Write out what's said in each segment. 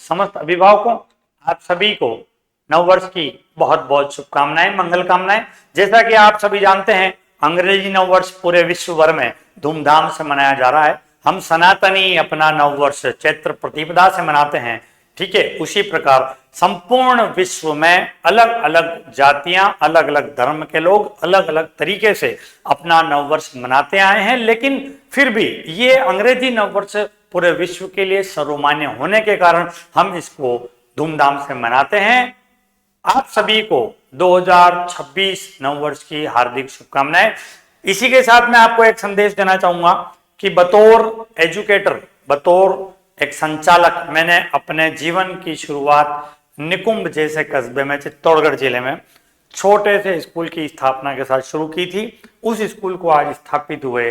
समस्त अभिभावकों, आप सभी को नववर्ष की बहुत बहुत शुभकामनाएं, मंगल कामनाएं। जैसा कि आप सभी जानते हैं, अंग्रेजी नववर्ष पूरे विश्व भर में धूमधाम से मनाया जा रहा है। हम सनातनी अपना नववर्ष चैत्र प्रतिपदा से मनाते हैं, ठीक है। उसी प्रकार संपूर्ण विश्व में अलग अलग जातियां, अलग अलग धर्म के लोग अलग अलग तरीके से अपना नववर्ष मनाते आए हैं, लेकिन फिर भी ये अंग्रेजी नववर्ष पूरे विश्व के लिए सर्वमान्य होने के कारण हम इसको धूमधाम से मनाते हैं। आप सभी को 2026 नववर्ष की हार्दिक शुभकामनाएं। इसी के साथ मैं आपको एक संदेश देना चाहूंगा कि बतौर एजुकेटर, बतौर एक संचालक, मैंने अपने जीवन की शुरुआत निकुंभ जैसे कस्बे में चित्तौड़गढ़ जिले में छोटे से स्कूल की स्थापना के साथ शुरू की थी। उस स्कूल को आज स्थापित हुए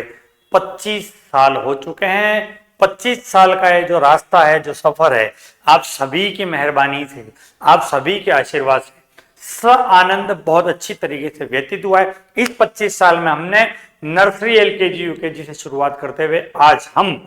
25 साल हो चुके हैं। 25 साल का ये जो रास्ता है, जो सफर है, आप सभी की मेहरबानी से, आप सभी के आशीर्वाद से आनंद बहुत अच्छी तरीके से व्यतीत हुआ है। इस 25 साल में हमने नर्सरी, एलकेजी, यूकेजी से शुरुआत करते हुए आज हम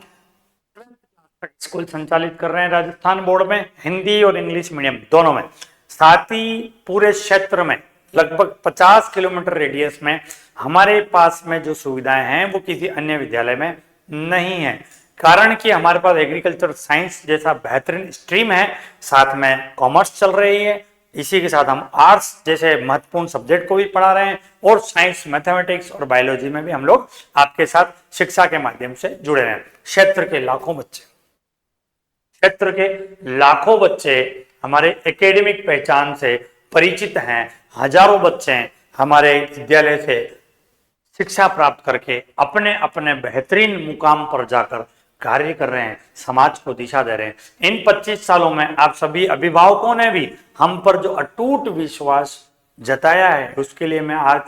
स्कूल संचालित कर रहे हैं राजस्थान बोर्ड में, हिंदी और इंग्लिश मीडियम दोनों में। साथ ही पूरे क्षेत्र में लगभग 50 किलोमीटर रेडियस में हमारे पास में जो सुविधाएं हैं वो किसी अन्य विद्यालय में नहीं है। कारण कि हमारे पास एग्रीकल्चर साइंस जैसा बेहतरीन स्ट्रीम है, साथ में कॉमर्स चल रही है, इसी के साथ हम आर्ट्स जैसे महत्वपूर्ण सब्जेक्ट को भी पढ़ा रहे हैं, और साइंस, मैथमेटिक्स और बायोलॉजी में भी हम लोग आपके साथ शिक्षा के माध्यम से जुड़े हैं। क्षेत्र के लाखों बच्चे हमारे एकेडमिक पहचान से परिचित हैं। हजारों बच्चे हमारे विद्यालय से शिक्षा प्राप्त करके अपने अपने बेहतरीन मुकाम पर जाकर कार्य कर रहे हैं, समाज को दिशा दे रहे हैं। इन 25 सालों में आप सभी अभिभावकों ने भी हम पर जो अटूट विश्वास जताया है, उसके लिए मैं आज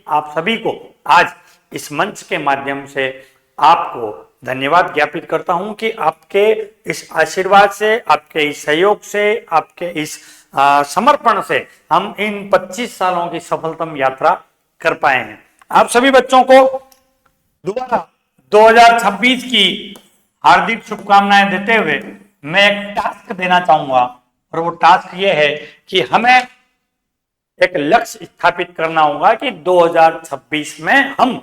आप सभी को आज इस मंच के माध्यम से आपको धन्यवाद ज्ञापित करता हूं कि आपके इस आशीर्वाद से, आपके इस सहयोग से, आपके इस समर्पण से हम इन 25 सालों की सफलतम यात्रा कर पाए हैं। आप सभी बच्चों को दोबारा 2026 की हार्दिक शुभकामनाएं देते हुए मैं एक टास्क देना चाहूंगा, और वो टास्क ये है कि हमें एक लक्ष्य स्थापित करना होगा कि 2026 में हम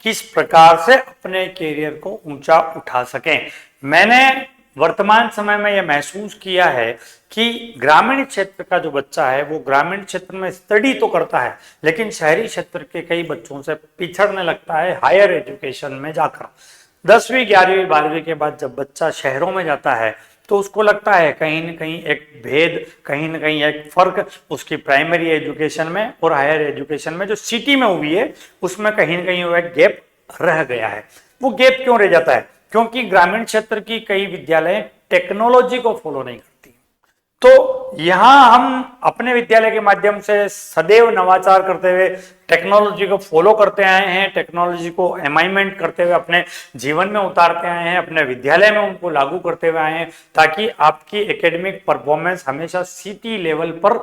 किस प्रकार से अपने कैरियर को ऊंचा उठा सकें। मैंने वर्तमान समय में यह महसूस किया है कि ग्रामीण क्षेत्र का जो बच्चा है वो ग्रामीण क्षेत्र में स्टडी तो करता है, लेकिन शहरी क्षेत्र के कई बच्चों से पिछड़ने लगता है हायर एजुकेशन में जाकर। 10वीं 11वीं 12वीं के बाद जब बच्चा शहरों में जाता है तो उसको लगता है कहीं न कहीं एक भेद, कहीं न कहीं एक फर्क उसकी प्राइमरी एजुकेशन में और हायर एजुकेशन में जो सिटी में हुई है उसमें कहीं न कहीं वो एक गैप रह गया है। वो गैप क्यों रह जाता है? क्योंकि ग्रामीण क्षेत्र की कई विद्यालय टेक्नोलॉजी को फॉलो नहीं करती। तो यहां हम अपने विद्यालय के माध्यम से सदैव नवाचार करते हुए टेक्नोलॉजी को फॉलो करते आए हैं, टेक्नोलॉजी को एमाइनमेंट करते हुए अपने जीवन में उतारते आए हैं, अपने विद्यालय में उनको लागू करते हुए आए हैं, ताकि आपकी एकेडमिक परफॉर्मेंस हमेशा सिटी लेवल पर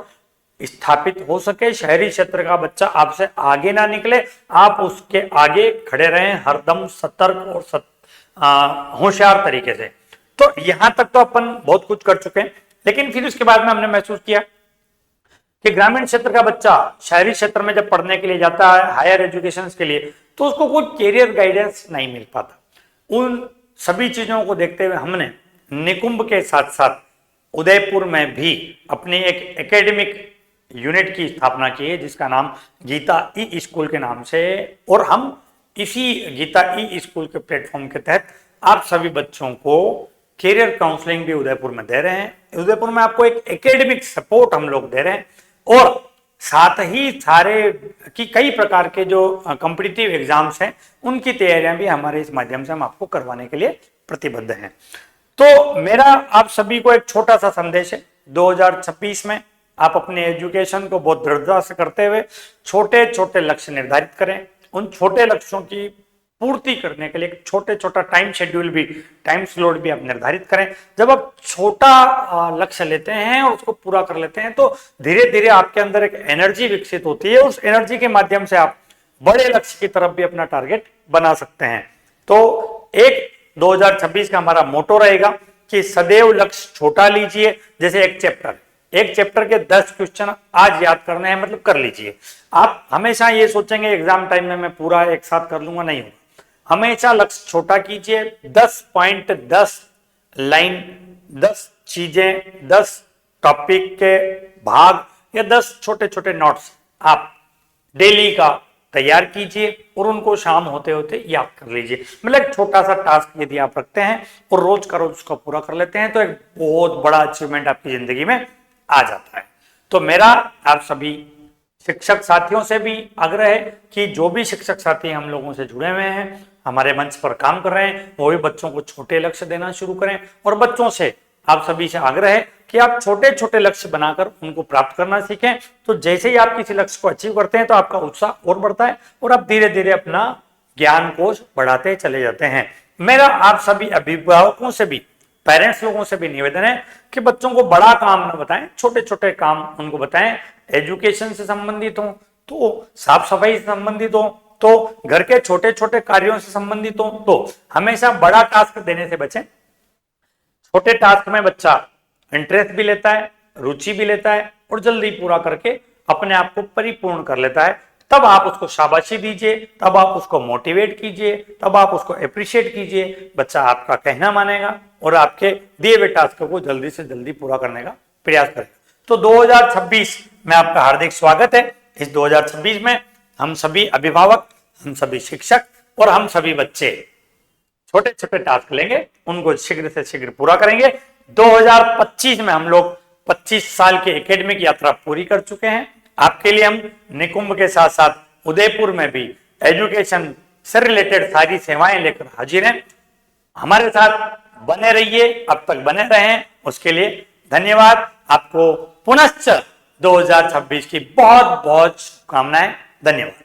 स्थापित हो सके। शहरी क्षेत्र का बच्चा आपसे आगे ना निकले, आप उसके आगे खड़े रहें, हरदम सतर्क और होशियार तरीके से। तो यहां तक तो अपन बहुत कुछ कर चुके हैं, लेकिन फिर उसके बाद में हमने महसूस किया कि ग्रामीण क्षेत्र का बच्चा शहरी क्षेत्र में जब पढ़ने के लिए जाता है हायर एजुकेशन के लिए, तो उसको कोई कैरियर गाइडेंस नहीं मिल पाता। उन सभी चीजों को देखते हुए हमने निकुंभ के साथ साथ उदयपुर में भी अपनी एक एकेडमिक यूनिट की स्थापना की है, जिसका नाम गीता ई स्कूल के नाम से। और हम इसी गीता ई स्कूल के प्लेटफॉर्म के तहत आप सभी बच्चों को कैरियर काउंसलिंग भी उदयपुर में दे रहे हैं। उदयपुर में आपको एक एकेडमिक सपोर्ट हम लोग दे रहे हैं, और साथ ही सारे की कई प्रकार के जो कॉम्पिटिटिव एग्जाम्स हैं उनकी तैयारियां भी हमारे इस माध्यम से हम आपको करवाने के लिए प्रतिबद्ध हैं। तो मेरा आप सभी को एक छोटा सा संदेश है, 2026 में आप अपने एजुकेशन को बहुत दृढ़ता से करते हुए छोटे छोटे लक्ष्य निर्धारित करें। उन छोटे लक्ष्यों की पूर्ति करने के लिए एक छोटा टाइम शेड्यूल भी, टाइम स्लॉट भी आप निर्धारित करें। जब आप छोटा लक्ष्य लेते हैं और उसको पूरा कर लेते हैं तो धीरे धीरे आपके अंदर एक एनर्जी विकसित होती है। उस एनर्जी के माध्यम से आप बड़े लक्ष्य की तरफ भी अपना टारगेट बना सकते हैं। तो एक 2026 का हमारा मोटो रहेगा कि सदैव लक्ष्य छोटा लीजिए। जैसे एक चैप्टर के 10 क्वेश्चन आज याद करने हैं, मतलब कर लीजिए। आप हमेशा ये सोचेंगे एग्जाम टाइम में मैं पूरा एक साथ कर लूंगा, नहीं होगा। हमेशा लक्ष्य छोटा कीजिए। 10 पॉइंट, 10 लाइन, 10 चीजें, 10 टॉपिक के भाग या 10 छोटे छोटे नोट्स आप डेली का तैयार कीजिए और उनको शाम होते होते याद कर लीजिए। मतलब एक छोटा सा टास्क यदि आप रखते हैं और रोज का रोज उसको पूरा कर लेते हैं तो एक बहुत बड़ा अचीवमेंट आपकी जिंदगी में आ जाता है। तो मेरा आप सभी शिक्षक साथियों से भी आग्रह है कि जो भी शिक्षक साथी हम लोगों से जुड़े हुए हैं, हमारे मंच पर काम कर रहे हैं, वो भी बच्चों को छोटे लक्ष्य देना शुरू करें। और बच्चों से आप सभी से आग्रह है कि आप छोटे छोटे लक्ष्य बनाकर उनको प्राप्त करना सीखें। तो जैसे ही आप किसी लक्ष्य को अचीव करते हैं तो आपका उत्साह और बढ़ता है और आप धीरे धीरे अपना ज्ञान कोश बढ़ाते चले जाते हैं। मेरा आप सभी अभिभावकों से भी, पेरेंट्स लोगों से भी निवेदन है कि बच्चों को बड़ा काम न बताएं, छोटे छोटे काम उनको बताएं। एजुकेशन से संबंधित हो तो साफ सफाई से संबंधित हो तो घर के छोटे छोटे कार्यों से संबंधित हो तो हमेशा बड़ा टास्क देने से बचें। छोटे टास्क में बच्चा इंटरेस्ट भी लेता है, रुचि भी लेता है और जल्दी पूरा करके अपने आप को परिपूर्ण कर लेता है। तब आप उसको शाबाशी दीजिए, तब आप उसको मोटिवेट कीजिए, तब आप उसको अप्रिशिएट कीजिए। बच्चा आपका कहना मानेगा और आपके दिए हुए टास्क को जल्दी से जल्दी पूरा करने का प्रयास करेगा। तो 2026 में आपका हार्दिक स्वागत है। इस 2026 में हम सभी अभिभावक, हम सभी शिक्षक और हम सभी बच्चे छोटे छोटे टास्क लेंगे, उनको शीघ्र से शीघ्र पूरा करेंगे। 2025 में हम लोग 25 साल की एकेडमिक यात्रा पूरी कर चुके हैं। आपके लिए हम निकुंभ के साथ साथ उदयपुर में भी एजुकेशन से रिलेटेड सारी सेवाएं लेकर हाजिर हैं। हमारे साथ बने रहिए, अब तक बने रहें, उसके लिए धन्यवाद। आपको पुनश्च 2026 की बहुत बहुत शुभकामनाएं। धन्यवाद।